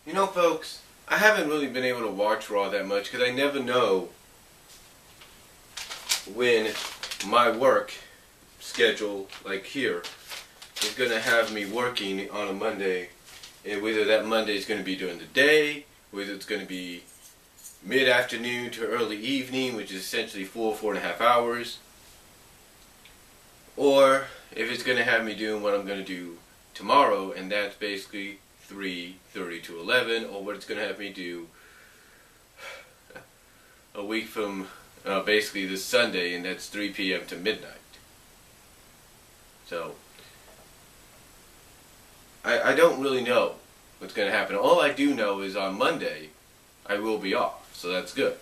You know, folks, I haven't really been able to watch Raw that much because I never know when my work schedule, like here, is going to have me working on a Monday, and whether that Monday is going to be during the day, whether it's going to be mid-afternoon to early evening, which is essentially 4.5 hours, or if it's going to have me doing what I'm going to do tomorrow, and that's basically 3:30 to 11, or what it's going to have me do a week from basically this Sunday, and that's 3 p.m. to midnight. So, I don't really know what's going to happen. All I do know is on Monday, I will be off, so that's good.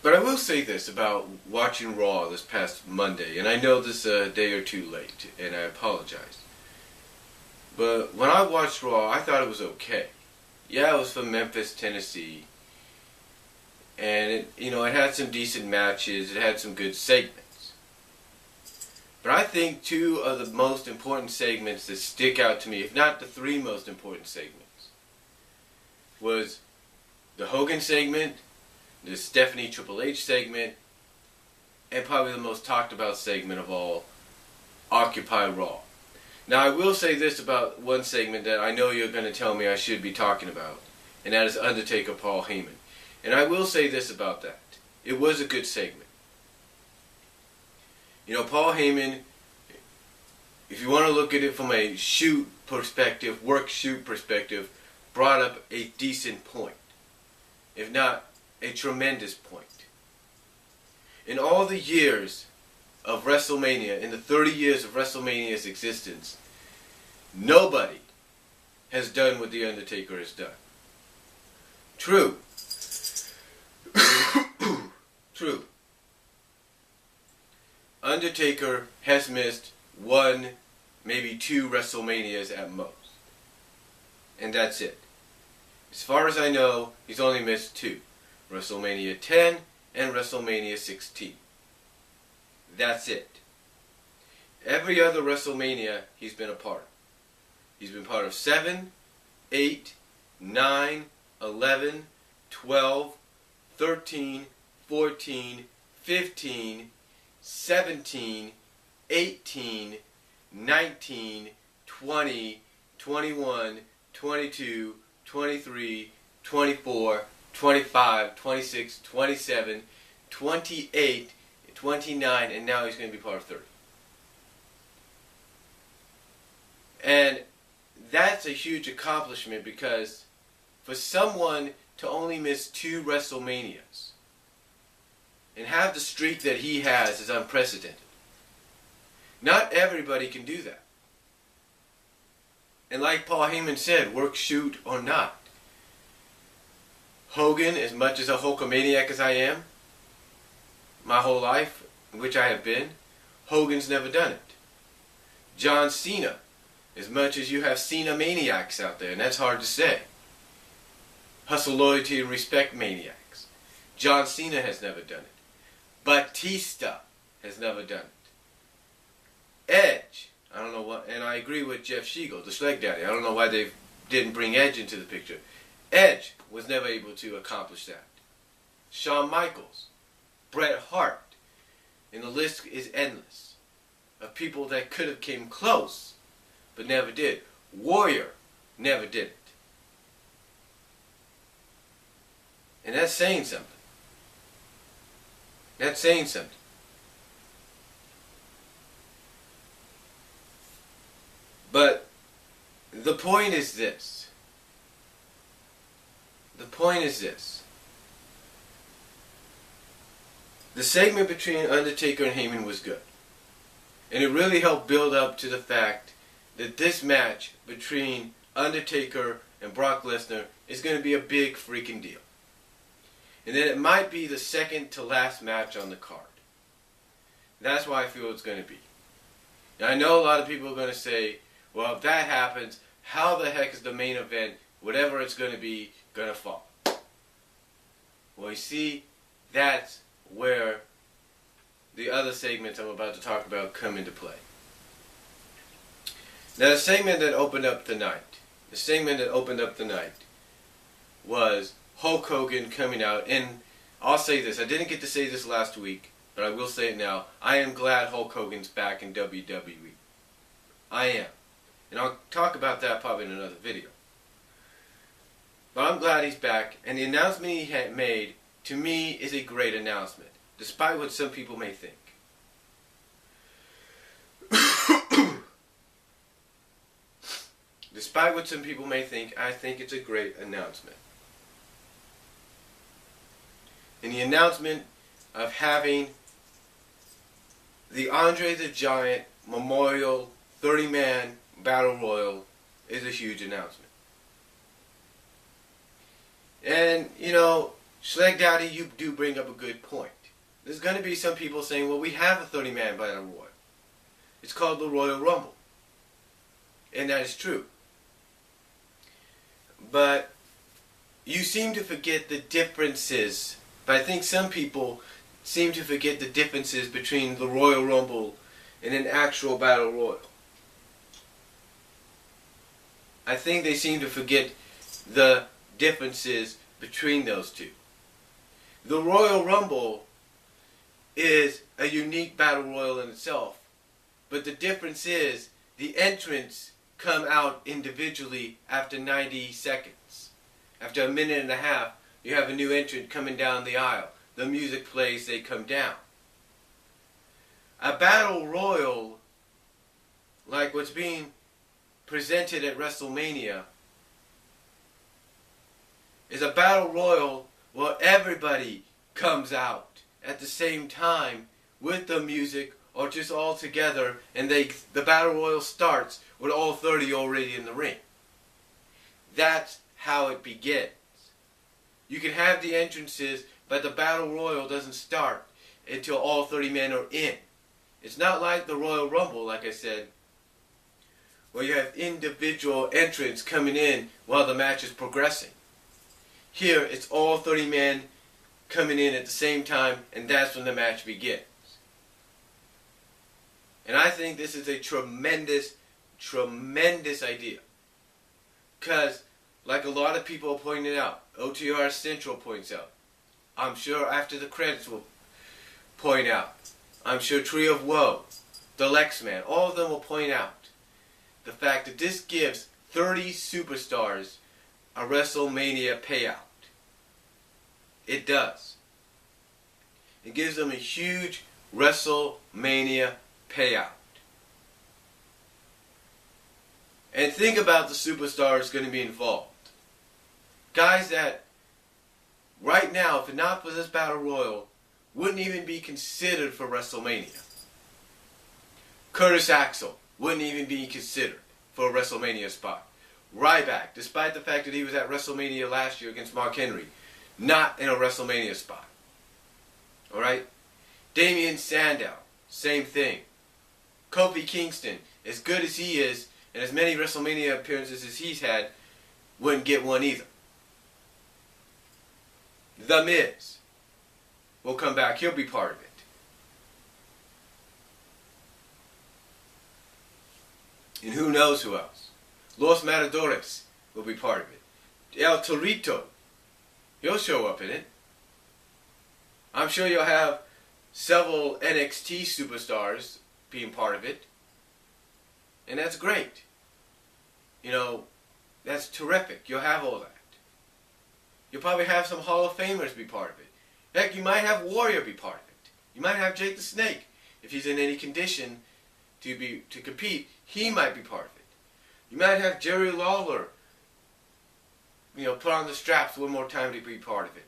But I will say this about watching Raw this past Monday, and I know this is a day or two late, and I apologize. But when I watched Raw, I thought it was okay. Yeah, it was from Memphis, Tennessee, and it had some decent matches. It had some good segments. But I think two of the most important segments that stick out to me, if not the three most important segments, was the Hogan segment, the Stephanie Triple H segment, and probably the most talked about segment of all, Occupy Raw. Now, I will say this about one segment that I know you're going to tell me I should be talking about, and that is Undertaker Paul Heyman. And I will say this about that. It was a good segment. Paul Heyman, if you want to look at it from a shoot perspective, work-shoot perspective, brought up a decent point, if not a tremendous point. In all the years of WrestleMania, in the 30 years of WrestleMania's existence, nobody has done what The Undertaker has done. True. True. Undertaker has missed one, maybe two WrestleManias at most. And that's it. As far as I know, he's only missed two. WrestleMania 10 and WrestleMania 16. That's it. Every other WrestleMania he's been a part of. He's been part of 7, 8, 9, 11, 12, 13, 14, 15, 17, 18, 19, 20, 21, 22, 23, 24, 25, 26, 27, 28, 29, and now he's going to be part of 30. And that's a huge accomplishment because for someone to only miss two WrestleManias and have the streak that he has is unprecedented. Not everybody can do that. And like Paul Heyman said, work, shoot, or not. Hogan, as much as a Hulkamaniac as I am, my whole life, which I have been, Hogan's never done it. John Cena, as much as you have Cena maniacs out there, and that's hard to say. Hustle, loyalty, and respect maniacs. John Cena has never done it. Batista has never done it. Edge, I don't know what, and I agree with Jeff Shiegel, the Schleg Daddy. I don't know why they didn't bring Edge into the picture. Edge was never able to accomplish that. Shawn Michaels, Bret Hart, and the list is endless of people that could have came close but never did. Warrior never did it. And that's saying something. That's saying something. But the point is this. The point is this. The segment between Undertaker and Heyman was good. And it really helped build up to the fact that this match between Undertaker and Brock Lesnar is going to be a big freaking deal. And that it might be the second to last match on the card. That's why I feel it's going to be. Now I know a lot of people are going to say, well, if that happens, how the heck is the main event, whatever it's going to be, going to fall? Well, you see, that's where the other segments I'm about to talk about come into play. Now the segment that opened up the night was Hulk Hogan coming out, and I'll say this, I didn't get to say this last week, but I will say it now. I am glad Hulk Hogan's back in WWE. I am. And I'll talk about that probably in another video. But I'm glad he's back, and the announcement he had made, to me, is a great announcement, despite what some people may think. Despite what some people may think, I think it's a great announcement. And the announcement of having the Andre the Giant Memorial 30-man Battle Royal is a huge announcement. And, you know, Schleg Daddy, you do bring up a good point. There's going to be some people saying, well, we have a 30-man Battle Royal. It's called the Royal Rumble. And that is true. But you seem to forget the differences. But I think some people seem to forget the differences between the Royal Rumble and an actual Battle Royal. I think they seem to forget the differences between those two. The Royal Rumble is a unique Battle Royal in itself. But the difference is the entrants come out individually after 90 seconds. After a minute and a half, you have a new entrant coming down the aisle. The music plays, they come down. A Battle Royal, like what's being presented at WrestleMania, is a Battle Royal where everybody comes out at the same time with the music or just all together, and the Battle Royal starts with all 30 already in the ring. That's how it begins. You can have the entrances, but the Battle Royal doesn't start until all 30 men are in. It's not like the Royal Rumble, like I said, where you have individual entrants coming in while the match is progressing. Here, it's all 30 men coming in at the same time, and that's when the match begins. And I think this is a tremendous, tremendous idea. Because, like a lot of people pointed out, OTR Central points out, I'm sure after the credits will point out, I'm sure Tree of Woe, the Lexman, all of them will point out the fact that this gives 30 superstars a WrestleMania payout. It does. It gives them a huge WrestleMania payout. And think about the superstars going to be involved. Guys that right now, if not for this Battle Royal, wouldn't even be considered for WrestleMania. Curtis Axel wouldn't even be considered for a WrestleMania spot. Ryback, despite the fact that he was at WrestleMania last year against Mark Henry, not in a WrestleMania spot. Alright? Damian Sandow, same thing. Kofi Kingston, as good as he is, and as many WrestleMania appearances as he's had, wouldn't get one either. The Miz will come back. He'll be part of it. And who knows who else? Los Matadores will be part of it. El Torito, he'll show up in it. I'm sure you'll have several NXT superstars being part of it. And that's great. You know, that's terrific. You'll have all that. You'll probably have some Hall of Famers be part of it. Heck, you might have Warrior be part of it. You might have Jake the Snake. If he's in any condition to compete, he might be part of it. You might have Jerry Lawler, you know, put on the straps one more time to be part of it.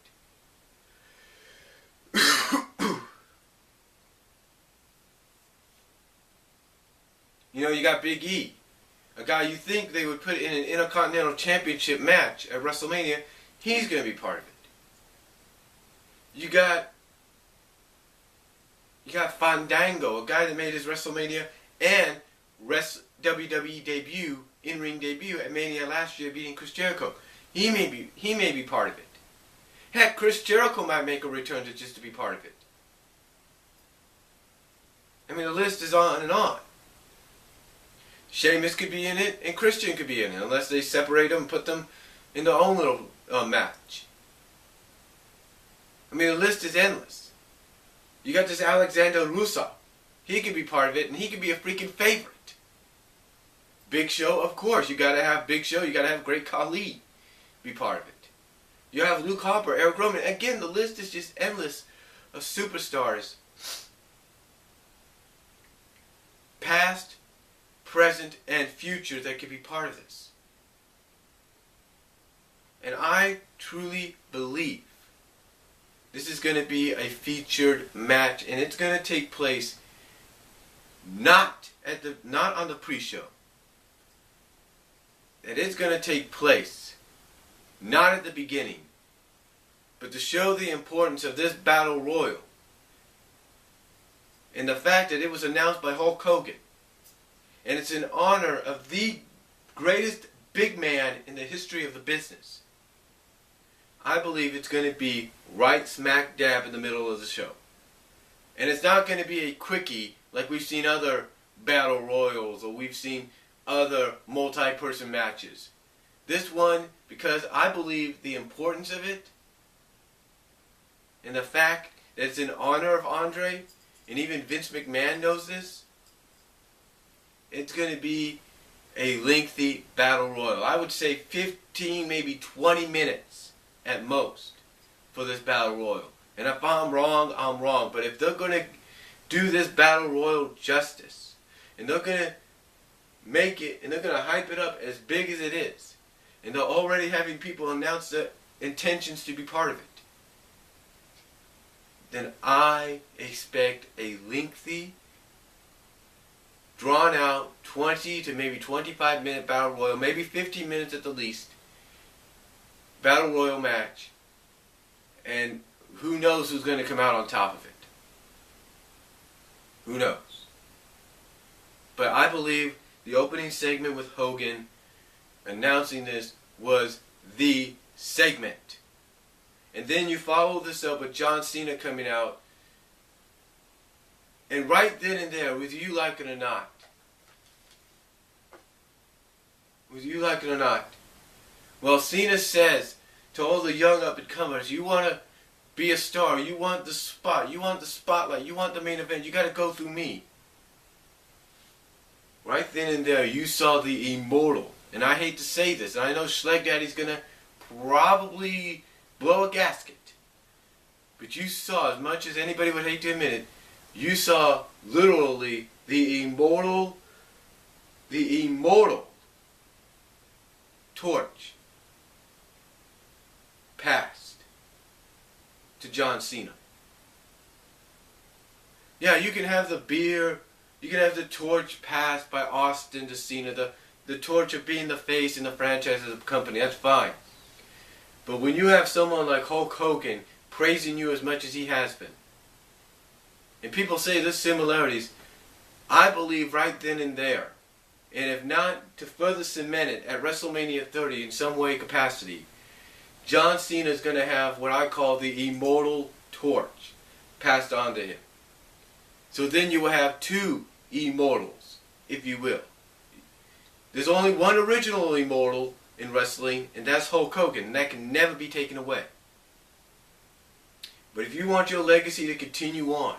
You know, you got Big E, a guy you think they would put in an Intercontinental Championship match at WrestleMania. He's going to be part of it. You got Fandango, a guy that made his WrestleMania and WWE debut, in-ring debut at Mania last year, beating Chris Jericho. He may be part of it. Heck, Chris Jericho might make a return just to be part of it. I mean, the list is on and on. Sheamus could be in it, and Christian could be in it, unless they separate them and put them in their own little match. I mean, the list is endless. You got this Alexander Rusev. He could be part of it, and he could be a freaking favorite. Big Show, of course. You got to have Big Show. You got to have Great Khali be part of it. You have Luke Harper, Eric Rowan. Again, the list is just endless of superstars. Past, present, and future that could be part of this. And I truly believe this is going to be a featured match, and it's going to take place not on the pre-show. That it's going to take place not at the beginning, but to show the importance of this battle royal and the fact that it was announced by Hulk Hogan. And it's in honor of the greatest big man in the history of the business. I believe it's going to be right smack dab in the middle of the show. And it's not going to be a quickie like we've seen other battle royals or we've seen other multi-person matches. This one, because I believe the importance of it and the fact that it's in honor of Andre, and even Vince McMahon knows this, it's going to be a lengthy battle royal. I would say 15, maybe 20 minutes at most for this battle royal. And if I'm wrong, I'm wrong. But if they're going to do this battle royal justice, and they're going to make it, and they're going to hype it up as big as it is, and they're already having people announce their intentions to be part of it, then I expect a lengthy, drawn out 20 to maybe 25 minute battle royal, maybe 15 minutes at the least, battle royal match, and who knows who's going to come out on top of it. Who knows? But I believe the opening segment with Hogan announcing this was the segment. And then you follow this up with John Cena coming out. And right then and there, whether you like it or not, well, Cena says to all the young up-and-comers, you want to be a star, you want the spot, you want the spotlight, you want the main event, you got to go through me. Right then and there, you saw the immortal. And I hate to say this, and I know Schleg Daddy's going to probably blow a gasket. But you saw, as much as anybody would hate to admit it, you saw literally the immortal torch passed to John Cena. Yeah, you can have the beer, you can have the torch passed by Austin to Cena, the torch of being the face in the franchise of the company, that's fine. But when you have someone like Hulk Hogan praising you as much as he has been, and people say there's similarities, I believe right then and there, and if not to further cement it at WrestleMania 30 in some way capacity, John Cena is going to have what I call the immortal torch passed on to him. So then you will have two immortals, if you will. There's only one original immortal in wrestling, and that's Hulk Hogan, and that can never be taken away. But if you want your legacy to continue on,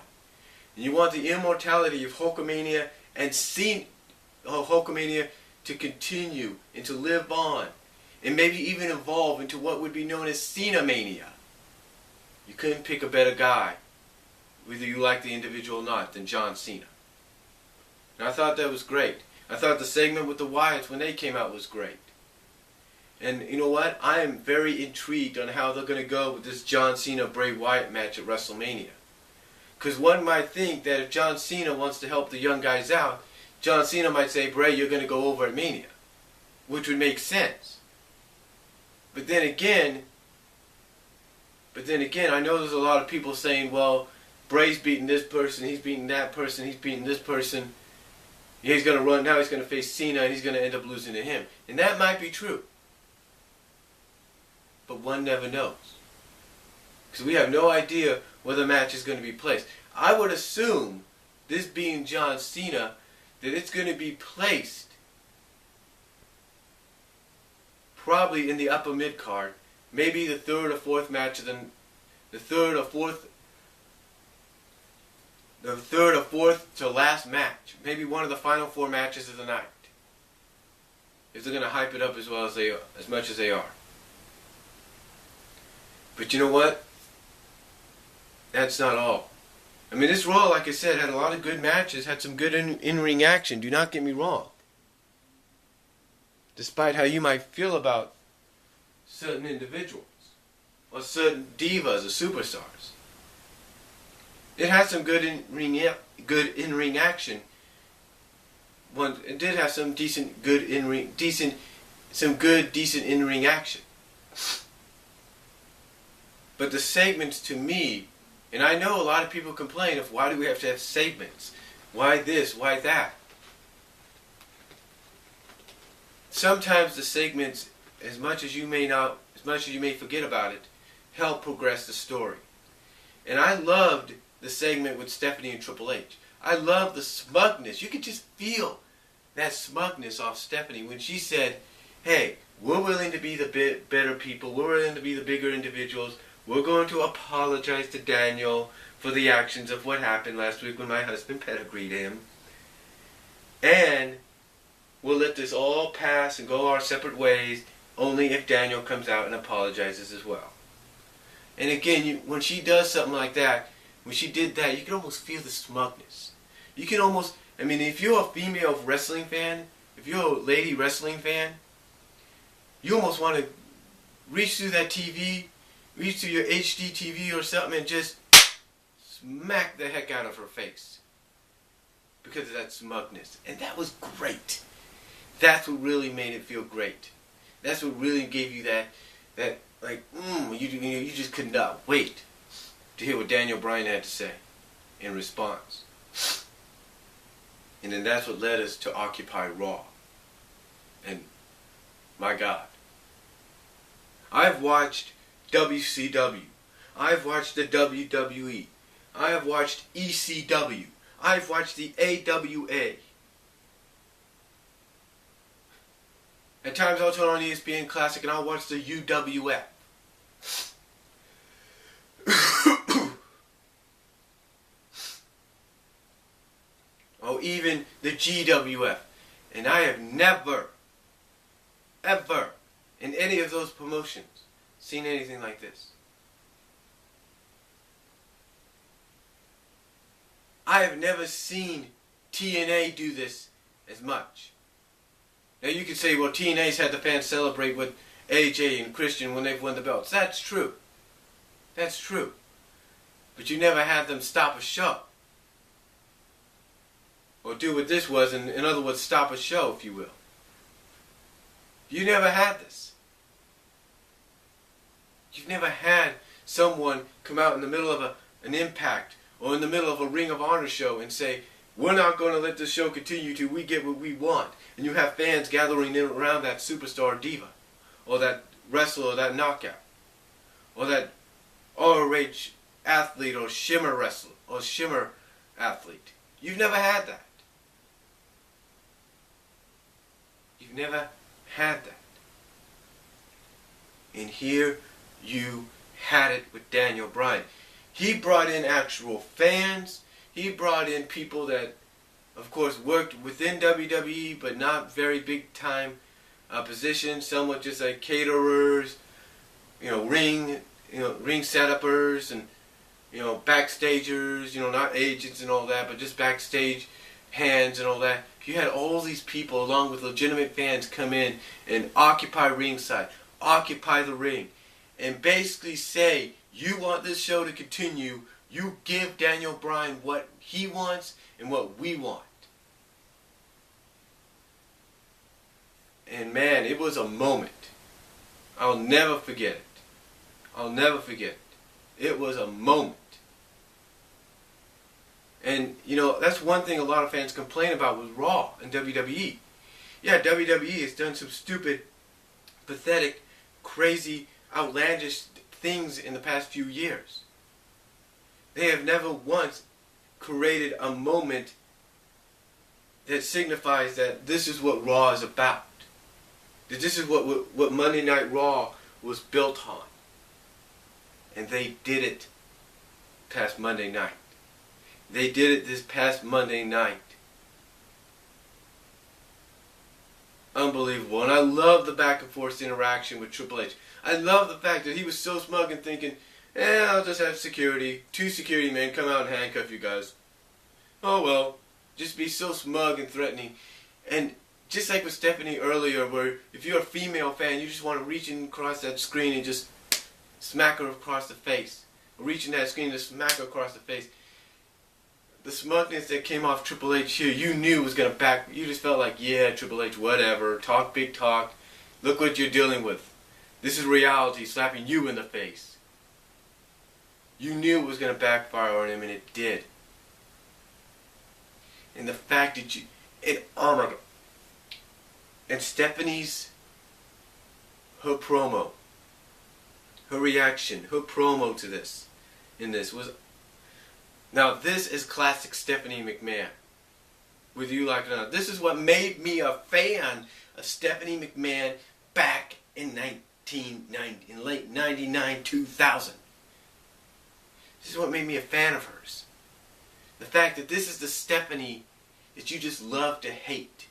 and you want the immortality of Hulkamania and Hulkamania to continue and to live on, and maybe even evolve into what would be known as Cena-mania, you couldn't pick a better guy, whether you like the individual or not, than John Cena. And I thought that was great. I thought the segment with the Wyatts when they came out was great. And you know what? I am very intrigued on how they're going to go with this John Cena-Bray Wyatt match at WrestleMania. Because one might think that if John Cena wants to help the young guys out, John Cena might say, Bray, you're going to go over at Mania. Which would make sense. But then again, I know there's a lot of people saying, well, Bray's beating this person, he's beating that person, he's beating this person. He's going to run, now he's going to face Cena, and he's going to end up losing to him. And that might be true. But one never knows. Because we have no idea where the match is going to be placed. I would assume, this being John Cena, that it's going to be placed probably in the upper mid card, maybe the third or fourth match of the third or fourth to last match, maybe one of the final 4 matches of the night. If they're going to hype it up as much as they are. But you know what? That's not all. I mean, this Raw, like I said, had a lot of good matches, had some good in-ring action. Do not get me wrong. Despite how you might feel about certain individuals or certain divas or superstars, it had some good in-ring action. It did have some decent in-ring action. But the segments, to me, and I know a lot of people complain of why do we have to have segments? Why this? Why that? Sometimes the segments, as much as you may forget about it, help progress the story. And I loved the segment with Stephanie and Triple H. I loved the smugness. You could just feel that smugness off Stephanie when she said, hey, we're willing to be the better people. We're willing to be the bigger individuals. We're going to apologize to Daniel for the actions of what happened last week when my husband pedigreed him. And we'll let this all pass and go our separate ways only if Daniel comes out and apologizes as well. And again, when she does something like that, when she did that, you can almost feel the smugness. You can almost, I mean, if you're a female wrestling fan, if you're a lady wrestling fan, you almost want to reach through that TV, reach through your HD TV or something and just smack the heck out of her face. Because of that smugness. And that was great. That's what really made it feel great. That's what really gave you that like, you just could not wait to hear what Daniel Bryan had to say in response. And then that's what led us to Occupy Raw. And my God. I've watched WCW. I've watched the WWE. I have watched ECW. I've watched the AWA. At times I'll turn on ESPN Classic and I'll watch the UWF. Or even the GWF. And I have never, ever, in any of those promotions, seen anything like this. I have never seen TNA do this as much. Now you could say, well, TNA's had the fans celebrate with AJ and Christian when they've won the belts. That's true. That's true. But you never had them stop a show. Or do what this was, in other words, stop a show, if you will. You never had this. You've never had someone come out in the middle of an Impact or in the middle of a Ring of Honor show and say, we're not going to let this show continue till we get what we want. And you have fans gathering around that superstar diva, or that wrestler, or that knockout, or that ROH athlete, or shimmer wrestler, or shimmer athlete. You've never had that. You've never had that. And here you had it with Daniel Bryan. He brought in actual fans. He brought in people that, of course, worked within WWE, but not very big time positions. Somewhat just like caterers, ring setupers, and backstagers. Not agents and all that, but just backstage hands and all that. You had all these people, along with legitimate fans, come in and occupy ringside, occupy the ring, and basically say, you want this show to continue, you give Daniel Bryan what he wants and what we want. And man, it was a moment. I'll never forget it. I'll never forget it. It was a moment. And, that's one thing a lot of fans complain about with Raw and WWE. Yeah, WWE has done some stupid, pathetic, crazy, outlandish things in the past few years. They have never once created a moment that signifies that this is what Raw is about. That this is what Monday Night Raw was built on. And they did it past Monday night. They did it this past Monday night. Unbelievable. And I love the back and forth interaction with Triple H. I love the fact that he was so smug and thinking, I'll just have security. 2 security men come out and handcuff you guys. Oh well. Just be so smug and threatening. And just like with Stephanie earlier, where if you're a female fan, you just want to reach in across that screen and just smack her across the face. Reach in that screen and smack her across the face. The smugness that came off Triple H here, you knew was going to back. You just felt like, yeah, Triple H, whatever. Talk big talk. Look what you're dealing with. This is reality slapping you in the face. You knew it was going to backfire on him, and it did. And the fact that oh my God. And Stephanie's, her promo, her reaction, her promo to this, was, now this is classic Stephanie McMahon. Whether you like it or not. This is what made me a fan of Stephanie McMahon back in 1990, in late 99, 2000. This is what made me a fan of hers. The fact that this is the Stephanie that you just love to hate.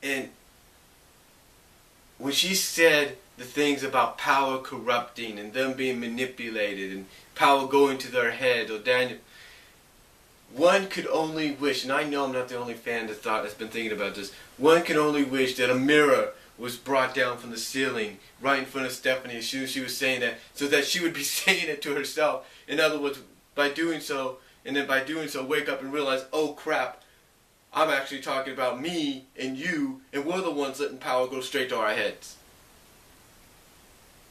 And when she said the things about power corrupting and them being manipulated and power going to their head, or Daniel, one could only wish, and I know I'm not the only fan that's been thinking about this, one can only wish that a mirror was brought down from the ceiling right in front of Stephanie as soon as she was saying that, so that she would be saying it to herself. In other words, by doing so, wake up and realize, oh crap, I'm actually talking about me and you, and we're the ones letting power go straight to our heads.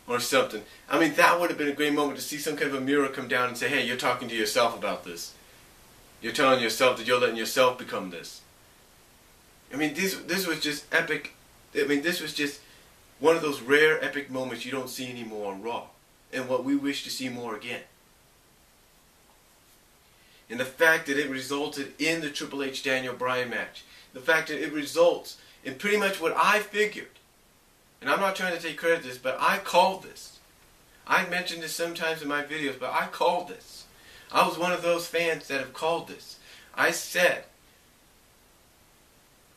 Or something. I mean, that would have been a great moment to see some kind of a mirror come down and say, hey, you're talking to yourself about this. You're telling yourself that you're letting yourself become this. I mean, this was just epic. I mean, this was just one of those rare epic moments you don't see anymore on Raw. And what we wish to see more again. And the fact that it resulted in the Triple H Daniel Bryan match. The fact that it results in pretty much what I figured. And I'm not trying to take credit for this, but I called this. I mentioned this sometimes in my videos, but I called this. I was one of those fans that have called this. I said,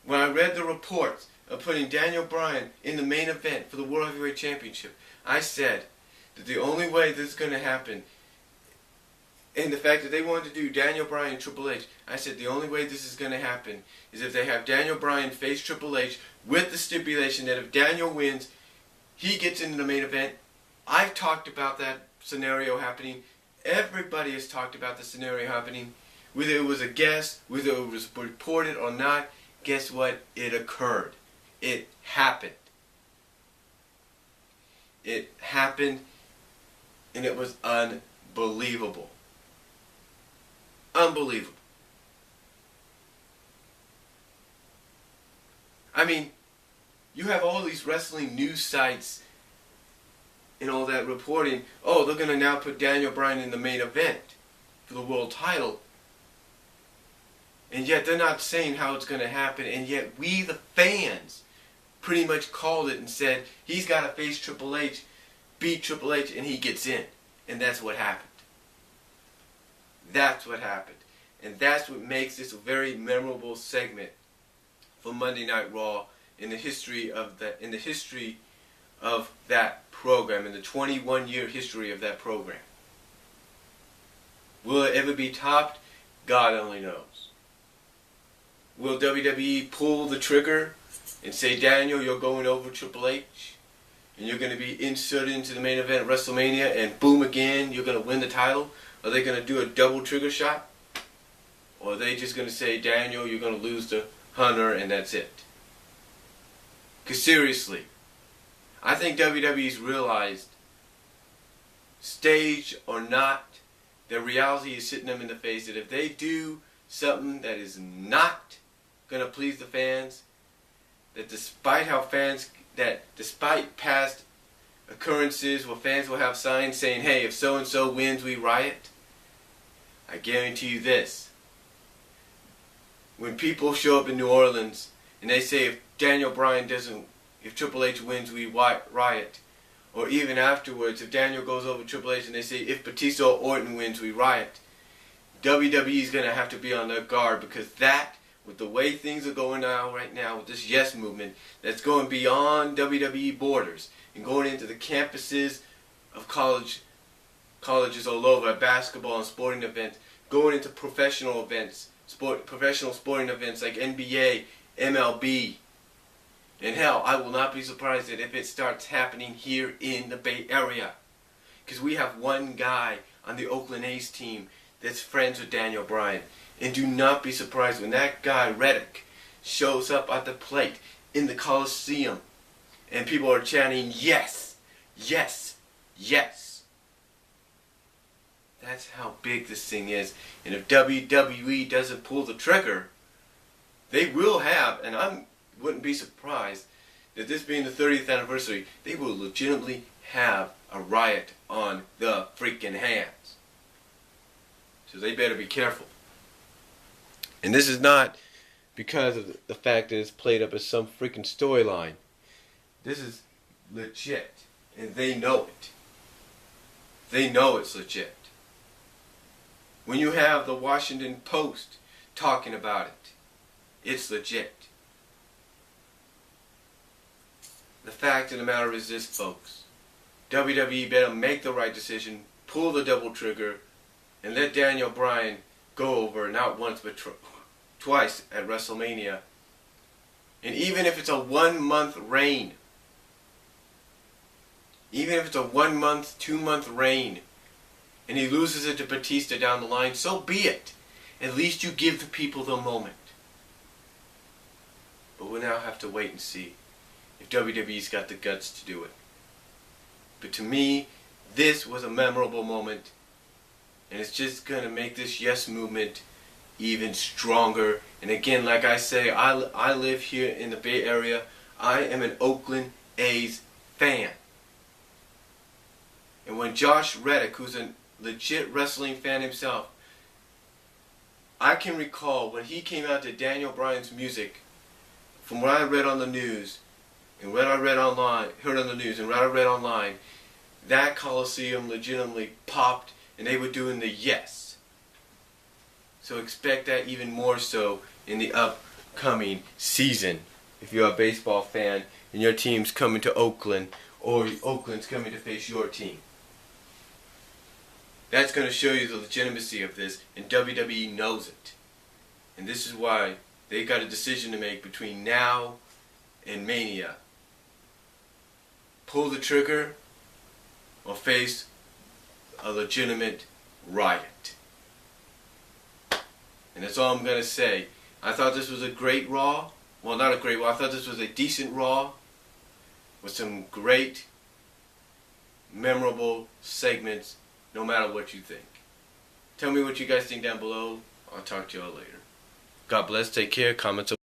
when I read the reports of putting Daniel Bryan in the main event for the World Heavyweight Championship, I said that the only way this is going to happen, and the fact that they wanted to do Daniel Bryan and Triple H, I said the only way this is going to happen is if they have Daniel Bryan face Triple H with the stipulation that if Daniel wins, he gets into the main event. I've talked about that scenario happening. Everybody has talked about the scenario happening. Whether it was a guess, whether it was reported or not, guess what? It occurred. It happened. It happened, and it was unbelievable. Unbelievable. I mean, you have all these wrestling news sites and all that reporting, oh, they're going to now put Daniel Bryan in the main event for the world title. And yet they're not saying how it's going to happen, and yet we, the fans, pretty much called it and said, he's got to face Triple H, beat Triple H, and he gets in. And that's what happened. That's what happened. And that's what makes this a very memorable segment for Monday Night Raw in the history of that program, in the 21-year history of that program. Will it ever be topped? God only knows. Will WWE pull the trigger and say, Daniel, you're going over Triple H, and you're going to be inserted into the main event at WrestleMania, and boom again, you're going to win the title? Are they going to do a double trigger shot? Or are they just going to say, Daniel, you're going to lose to Hunter, and that's it? Because seriously, I think WWE's realized, stage or not, their reality is hitting them in the face, that if they do something that is not going to please the fans, that despite past occurrences where fans will have signs saying, hey, if so-and-so wins, we riot, I guarantee you this, when people show up in New Orleans and they say if Triple H wins, we riot. Or even afterwards, if Daniel goes over Triple H and they say if Batista or Orton wins, we riot. WWE is going to have to be on their guard, because that, with the way things are going on right now with this Yes movement, that's going beyond WWE borders and going into the campuses of colleges all over, basketball and sporting events, going into professional events, professional sporting events like NBA, MLB. And hell, I will not be surprised that if it starts happening here in the Bay Area. Because we have one guy on the Oakland A's team that's friends with Daniel Bryan. And do not be surprised when that guy, Reddick, shows up at the plate in the Coliseum and people are chanting, yes, yes, yes. That's how big this thing is. And if WWE doesn't pull the trigger, they will have, and I wouldn't be surprised that this being the 30th anniversary, they will legitimately have a riot on the freaking hands. So they better be careful. And this is not because of the fact that it's played up as some freaking storyline. This is legit. And they know it. They know it's legit. When you have the Washington Post talking about it, it's legit. The fact of the matter is this, folks. WWE better make the right decision, pull the double trigger, and let Daniel Bryan go over not once but twice at WrestleMania. And even if it's a 1 month reign, even if it's a 1 month, 2 month reign, and he loses it to Batista down the line, so be it. At least you give the people the moment. But we'll now have to wait and see if WWE's got the guts to do it. But to me, this was a memorable moment. And it's just going to make this Yes movement even stronger. And again, like I say, I live here in the Bay Area. I am an Oakland A's fan. And when Josh Reddick, who's a legit wrestling fan himself, I can recall when he came out to Daniel Bryan's music, from what I read on the news, and what I read online, heard on the news, and what I read online, that Coliseum legitimately popped, and they were doing the yes. So expect that even more so in the upcoming season. If you're a baseball fan and your team's coming to Oakland, or Oakland's coming to face your team. That's going to show you the legitimacy of this, and WWE knows it. And this is why they got a decision to make between now and Mania. Pull the trigger or face a legitimate riot. And that's all I'm going to say. I thought this was a great Raw. Well, not a great Raw. I thought this was a decent Raw with some great, memorable segments, no matter what you think. Tell me what you guys think down below. I'll talk to y'all later. God bless. Take care. Comments.